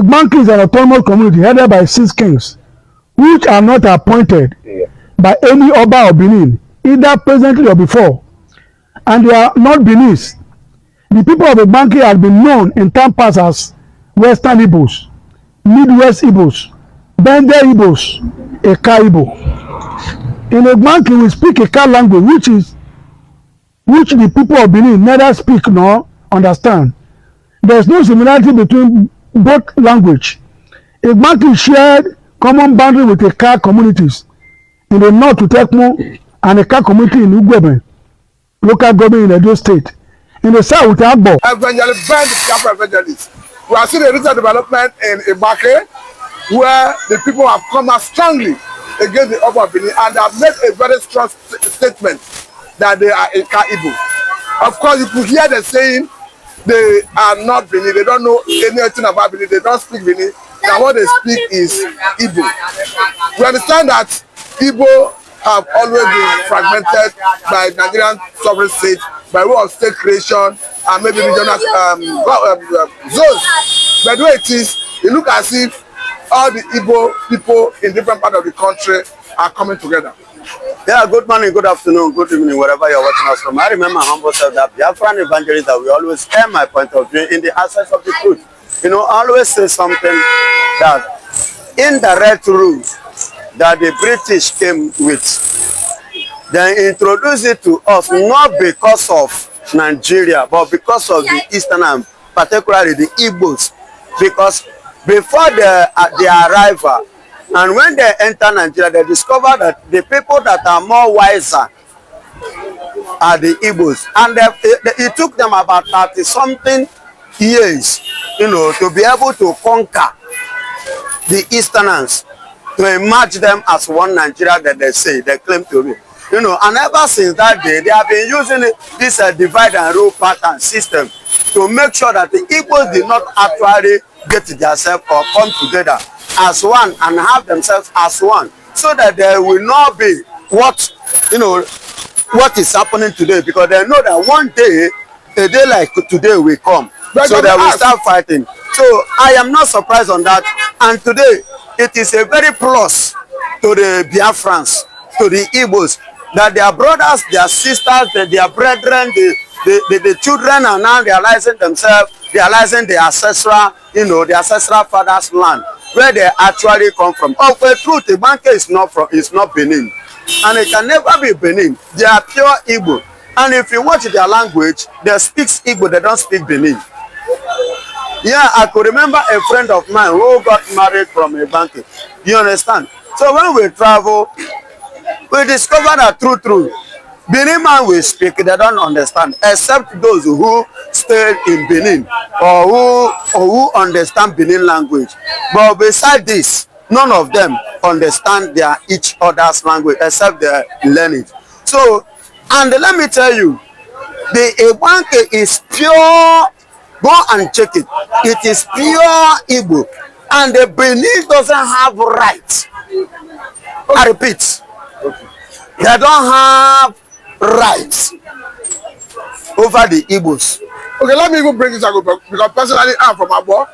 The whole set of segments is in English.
Igbanke is an autonomous community headed by 6 kings, which are not appointed by any Oba of Benin, either presently or before, and they are not Beninese. The people of Igbanke have been known in time past as Western Igbos, Midwest Igbos, Bende Igbos, Eka Igbo. In Igbanke, we speak Eka language, which the people of Benin neither speak nor understand. There is no similarity between both language. Igbanke shared common boundary with Eka communities in the north to Tekmo and Eka community in Ugweben, local government in Edo State. In the south with Agbo. Evangelists. We are seeing a recent development in Igbanke where the people have come out strongly against the Oba of Benin and have made a very strong statement that they are Eka Igbo. Of course, you could hear them saying they are not Benin, they don't know anything about Benin, they don't speak Benin, and what they speak is Igbo. We understand that Igbo have always been fragmented by Nigerian sovereign state by way of state creation and maybe regional zones. But the way it is, it looks as if all the Igbo people in different parts of the country are coming together. Yeah, good morning, good afternoon, good evening, wherever you're watching us from. I remember my humble self that Biafran evangelists that we always share my point of view in the access of the truth. You know, I always say something that indirect rules that the British came with, they introduced it to us not because of Nigeria, but because of the Eastern and particularly the Igbos. Because before their arrival, and when they enter Nigeria, they discover that the people that are more wiser are the Igbos. And it took them about 30-something years, you know, to be able to conquer the Easterners, to emerge them as one Nigeria that they claim to be. You know, and ever since that day, they have been using this divide and rule pattern system to make sure that the Igbos did not actually get themselves or come together as one and have themselves as one, so that there will not be what, you know, what is happening today, because they know that one day, a day like today will come, so they will start fighting. So I am not surprised on that, and today it is a very plus to the Biafrans, to the Igbos, that their brothers, their sisters, their brethren, the children are now realizing themselves, realizing the ancestral, you know, the ancestral father's land, where they actually come from. Of the truth, Igbanke is not Benin, and it can never be Benin. They are pure Igbo, and if you watch their language, they speak Igbo, they don't speak Benin. Yeah, I could remember a friend of mine who got married from Igbanke. You understand? So when we travel, we discover that true, Benin man will speak, they don't understand, except those who stay in Benin or who understand Benin language. But beside this, none of them understand each other's language except they learn it. So, and let me tell you, the Igbanke is pure. Go and check it. It is pure Igbo, and the Benin doesn't have rights. I repeat, they don't have rights over the Igbos. Okay, let me even bring this up, because personally I'm from Abo.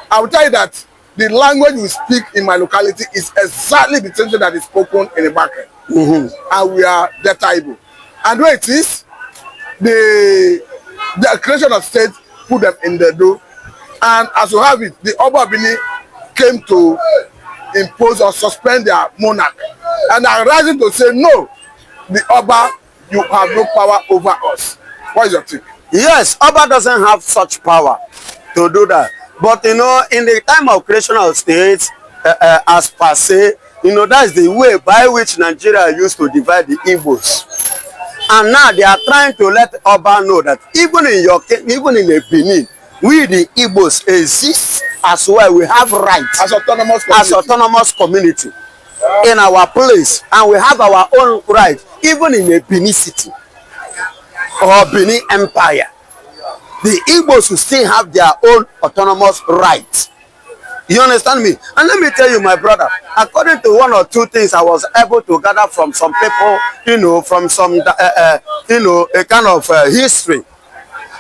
I will tell you that the language we speak in my locality is exactly the same thing that is spoken in Igbanke. And we are Delta Igbo. And where it is, the creation of state put them in the door. And as you have it, the Oba of Benin came to impose or suspend their monarch. And are rising to say, no, the Oba, you have no power over us. What is your take? Yes, Oba doesn't have such power to do that. But, you know, in the time of creation of states, as per se, you know, that's the way by which Nigeria used to divide the Igbos. And now they are trying to let Oba know that even in a Benin, we the Igbos exist as well. We have rights as autonomous community in our place, and we have our own rights, even in a Benin city or Benin Empire. The Igbos will still have their own autonomous rights. You understand me? And let me tell you, my brother, according to one or two things I was able to gather from some people, you know, from some, you know, a kind of history.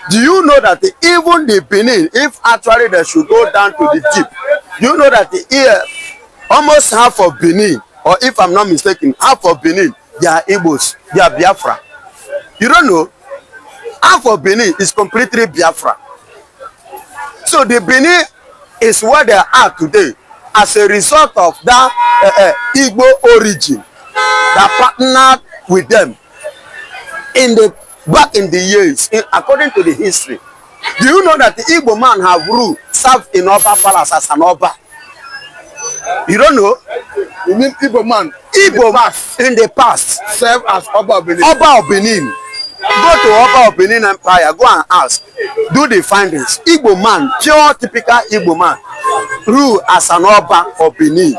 Do you know that even the Benin, if actually they should go down to the deep, Do you know that here, almost half of Benin, or if I'm not mistaken, half of Benin, they are Igbos, they are Biafra. You don't know? Half of Benin is completely Biafra. So the Benin is where they are today as a result of that Igbo origin that partnered with them back in the years, according to the history. Do you know that the Igbo man have ruled, served in Oba Palace as an Oba? You don't know? You mean Igbo man? Igbo in the past serve as Oba of Benin. Oba of Benin. Go to Oba of Benin Empire, go and ask. Do the findings. Igbo man, pure typical Igbo man, rule as an Oba of Benin.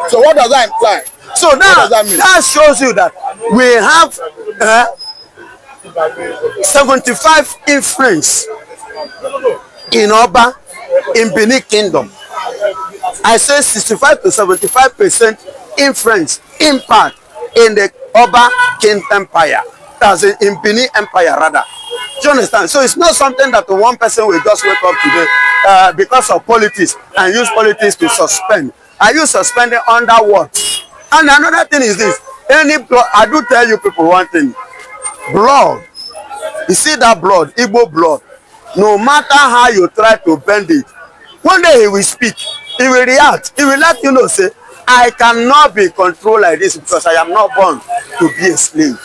So what does that imply? So that shows you that we have 75 influence in Oba, in Benin Kingdom. I say 65 to 75% influence, impact in the Oba King Empire. That's in Benin Empire rather. Do you understand? So it's not something that one person will just wake up today because of politics and use politics to suspend. Are you suspending under what? And another thing is this. Any blood, I do tell you people one thing. Blood. You see that blood, Igbo blood. No matter how you try to bend it, one day he will speak. He will react. He will let you know, say, I cannot be controlled like this because I am not born to be a slave.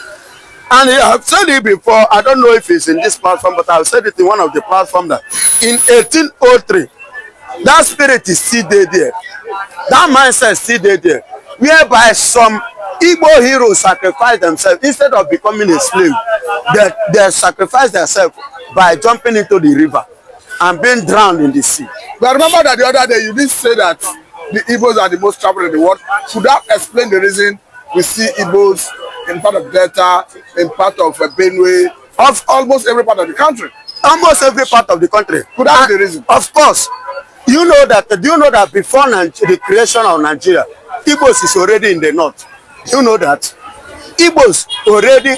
And I've said it before. I don't know if it's in this platform, but I've said it in one of the platforms that in 1803, that spirit is still there. That mindset is still there. Whereby some Igbo heroes sacrifice themselves instead of becoming a slave. They sacrifice themselves by jumping into the river and being drowned in the sea. But remember that the other day you did say that the Igbos are the most traveled in the world. Should that explain the reason we see Igbos in part of Delta, in part of Benue, of almost every part of the country? Almost every part of the country. Could that be the reason? Of course. Do you know that before the creation of Nigeria, Igbos is already in the north? Do you know that? Igbos already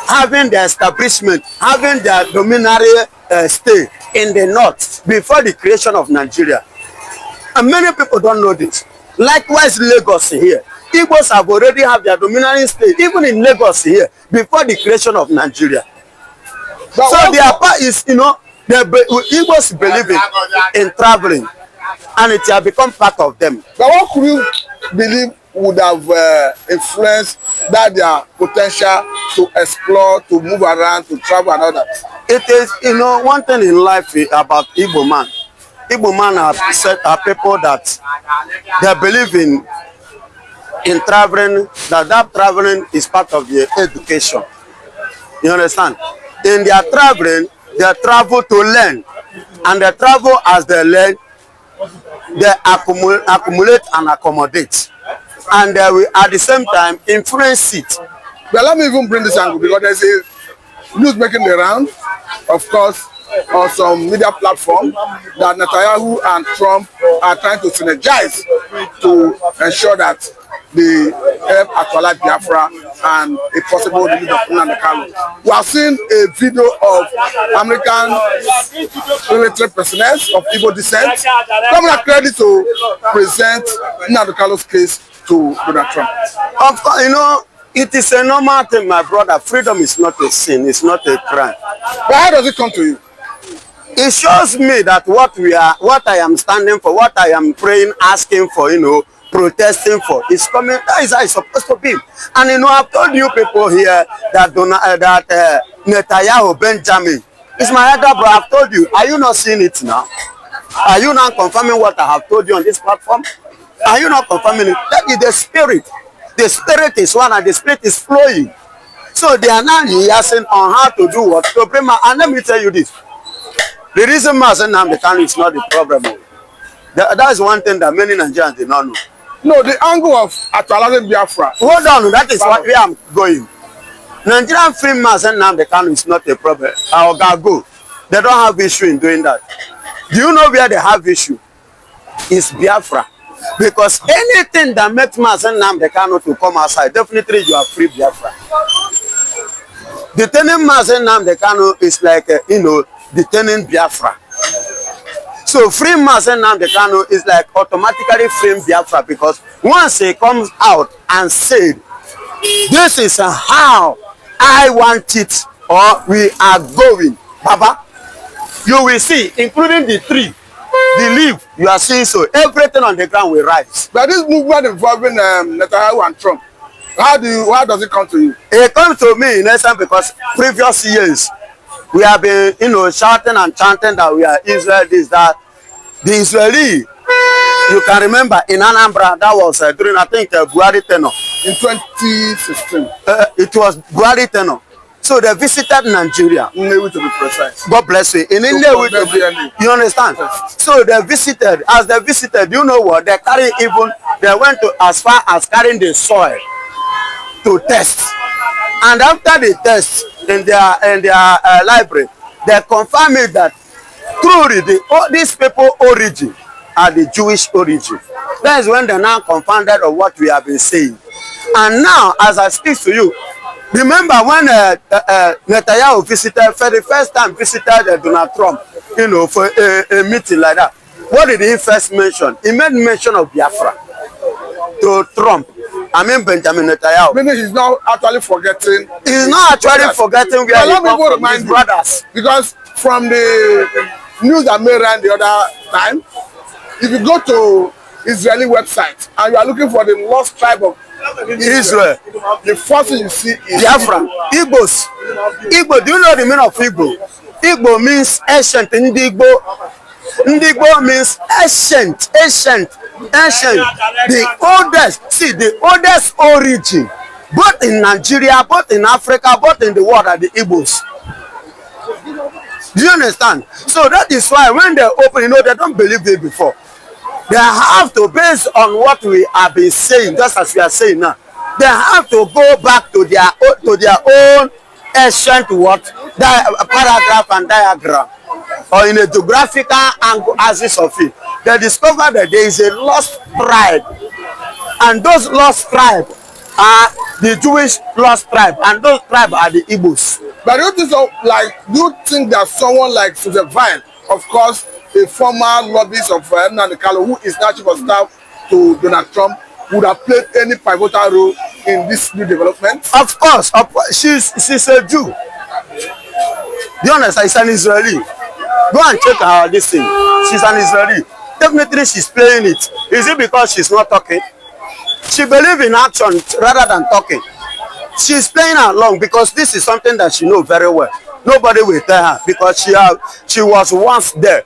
having their establishment, having their dominatory stay in the north before the creation of Nigeria. And many people don't know this. Likewise, Lagos here. Igbos have already have their dominant stay, even in Lagos here, before the creation of Nigeria. But so their part is, Igbos believe in traveling, and it has become part of them. But what could you believe would have influenced that their potential to explore, to move around, to travel and all that? It is, one thing in life about Igbo man. Igbo man are people that they believe in traveling, that traveling is part of their education. You understand? In their traveling, they travel to learn. And they travel as they learn, they accumulate and accommodate. And they will at the same time influence it. But let me even bring this angle because there's a news making the round, of course, on some media platform that Netanyahu and Trump are trying to synergize to ensure that they help actualize Biafra and a possible release of Colonial. We have seen a video of American military personnel of Igbo descent coming at credit to present Nnamdi case to Donald Trump. Of course, it is a normal thing, my brother. Freedom is not a sin, it's not a crime. But how does it come to you? It shows me that what I am standing for, what I am praying, asking for, protesting for, is coming. That is how it's supposed to be. And I've told you people here that Netanyahu Benjamin is my elder brother. I've told you. Are you not seeing it now? Are you not confirming what I have told you on this platform? Are you not confirming it? That is the spirit. The spirit is one and the spirit is flowing. So they are now rehearsing on how to do what to bring. And let me tell you this. The reason Nnamdi is not the problem. That is one thing that many Nigerians did not know. No, the angle of actualizing Biafra. Hold on, that is where I'm going. Nigerian free mass Nnamdi is not a problem. Our go. They don't have issue in doing that. Do you know where they have issue? It's Biafra. Because anything that makes mass Nnamdi to come outside, definitely you are free Biafra. Detaining mass Nnamdi is like, detaining Biafra. So free Mazen Nnamdi Kanu is like automatically freeing Biafra, because once he comes out and said, this is how I want it, or we are going, Baba, you will see, including the tree, the leaf, you are seeing, so everything on the ground will rise. But this movement involving Netanyahu and Trump, how does it come to you? It comes to me in essence because previous years we have been, shouting and chanting that we are Israel, this, that. The Israeli, you can remember in Anambra, that was during, I think, Buhari tenure. In 2016. It was Buhari tenure. So they visited Nigeria. Maybe to be precise. God bless you. In India, you understand? Yes. So they visited. As they visited, you know what? They went to as far as carrying the soil to test. And after the test in their library, they confirmed it that truly these people origin are the Jewish origin. That is when they now confounded of what we have been saying. And now, as I speak to you, remember when Netanyahu visited, for the first time visited Donald Trump, for a meeting like that. What did he first mention? He made mention of Biafra to Trump. I mean Benjamin Netanyahu. Meaning he's now actually forgetting. He's not actually forgetting where he comes from, his brothers. Because from the news that made around the other time, if you go to Israeli website and you are looking for the lost tribe of Israel, the first thing you see is Biafra. Igbos. Igbo, do you know the meaning of Igbo? Igbo means ancient. Igbo means ancient. The oldest origin, both in Nigeria, both in Africa, both in the world, are the Igbos. Do you understand? So that is why when they open, they don't believe it before. They have to, based on what we have been saying, just as we are saying now, they have to go back to their own ancient paragraph and diagram, or in a geographical angle axis of it. They discovered that there is a lost tribe, and those lost tribes are the Jewish lost tribe, and those tribes are the Igbos. But do you think so? Do you think that someone like Susan Vine, of course, a former lobbyist of Nnamdi Kanu, who is now chief of staff to Donald Trump, would have played any pivotal role in this new development? Of course. She's a Jew. Do you understand? She's an Israeli. Go and check this thing. She's an Israeli. Definitely she's playing it. Is it because she's not talking? She believes in action rather than talking. She's playing along because this is something that she knows very well. Nobody will tell her because she was once there.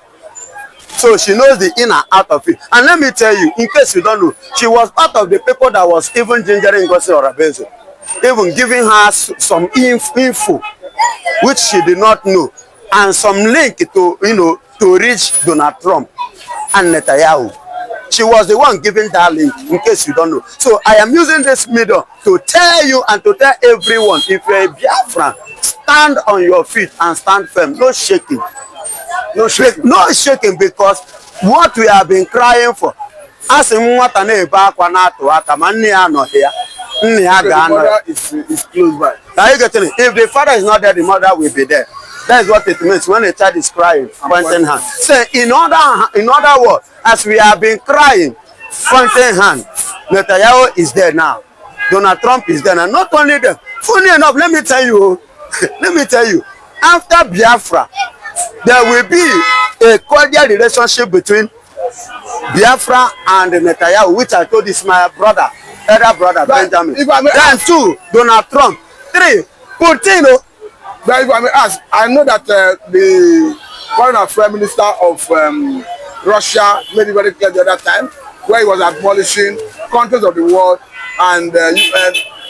So she knows the in and out of it. And let me tell you, in case you don't know, she was part of the people that was even gingering Ngozi Orabezo, even giving her some info which she did not know, and some link to reach Donald Trump and Netanyahu. She was the one giving that link, in case you don't know. So I am using this medium to tell you and to tell everyone, if you're a Biafran, stand on your feet and stand firm. No shaking. No shaking, because what we have been crying for. As in what an is close by. Are you getting it? If the father is not there, the mother will be there. That is what it means when a child is crying, pointing hand. Say, in other words, as we have been crying, pointing hand, Netanyahu is there now. Donald Trump is there. And not only them, funny enough, let me tell you, after Biafra, there will be a cordial relationship between Biafra and Netanyahu, which I told is my brother, elder brother, Benjamin. Then 2, Donald Trump. 3, Putin. But if I may ask, I know that the foreign affairs minister of Russia made it very clear the other time, where he was admonishing countries of the world and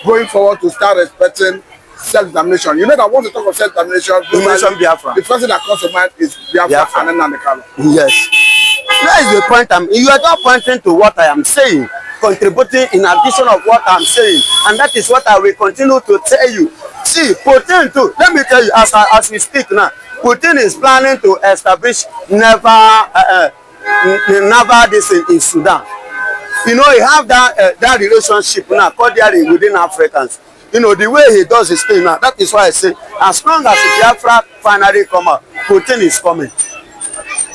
going forward to start respecting self-determination. You know that once you talk of self-determination, the first thing that comes to mind is Biafra and Nnamdi Kanu. Yes. That is the point. You are not pointing to what I am saying, contributing in addition of what I am saying, and that is what I will continue to tell you. See, Putin too, let me tell you, as we speak now, Putin is planning to establish naval this in Sudan. You know, he have that relationship now, cordially within Africans. You know, the way he does his thing now, that is why I say, as long as the Biafra finally come out, Putin is coming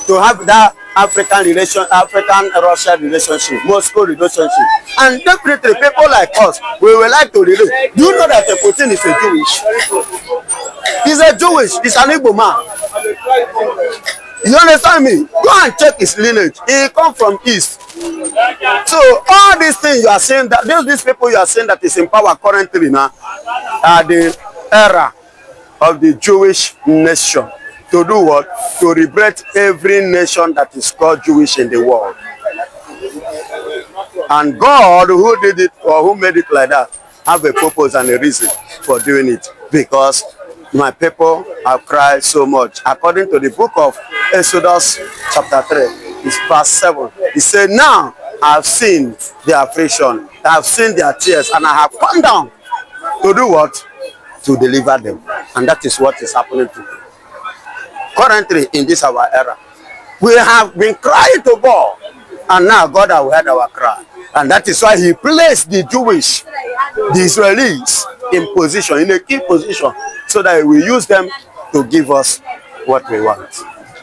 to have that African-Russia relationship, Moscow relationship. And definitely people like us, we would like to relate. Do you know that Putin is a Jewish? He's a Jewish, he's an Igbo man. You understand me? Go and check his lineage. He come from East. So all these things you are saying, that these people you are saying that is in power currently now are the era of the Jewish nation. To do what? To liberate every nation that is called Jewish in the world. And God, who did it or who made it like that, have a purpose and a reason for doing it. Because my people have cried so much. According to the book of Exodus chapter 3, it's verse 7. He said, now I have seen their affliction, I have seen their tears, and I have come down to do what? To deliver them. And that is what is happening to them. Currently in this our era, we have been crying to God, and now God has heard our cry. And that is why he placed the Jewish, the Israelis in position, in a key position, so that we use them to give us what we want.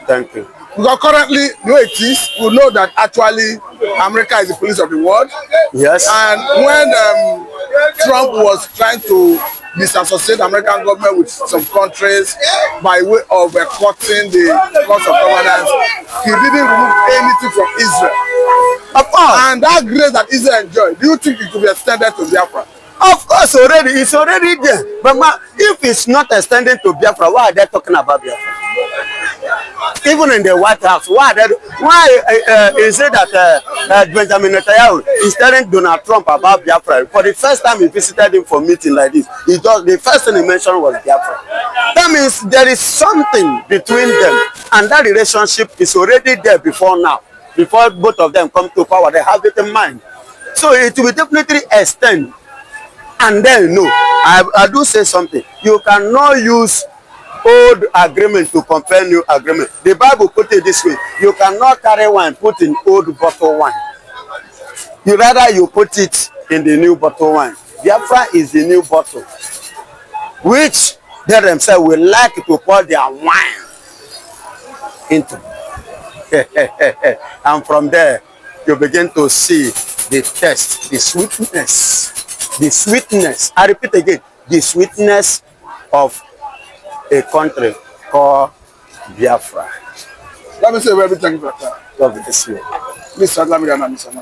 Thank you. Because currently, the way it is, we know that actually America is the police of the world. Yes. And when Trump was trying to disassociate the American government with some countries by way of cutting the cost of governance, he didn't remove anything from Israel. Of course. And that grace that Israel enjoyed, do you think it could be extended to Biafra? Of course, already. It's already there. But if it's not extended to Biafra, why are they talking about Biafra? Even in the White House, why is it that Benjamin Netanyahu is telling Donald Trump about Biafra? For the first time he visited him for a meeting like this, the first thing he mentioned was Biafra. That means there is something between them, and that relationship is already there before now. Before both of them come to power, they have it in mind. So it will definitely extend. And then, no, I do say something. You cannot use old agreement to compare new agreement. The Bible put it this way: you cannot carry wine put in old bottle wine. You rather you put it in the new bottle wine. Biafra is the new bottle, which they themselves will like to pour their wine into. And from there, you begin to see the taste, the sweetness. The sweetness, I repeat again, the sweetness of a country called Biafra. Let me say very thank you for that. God bless you. Mr. Lamida, Mr.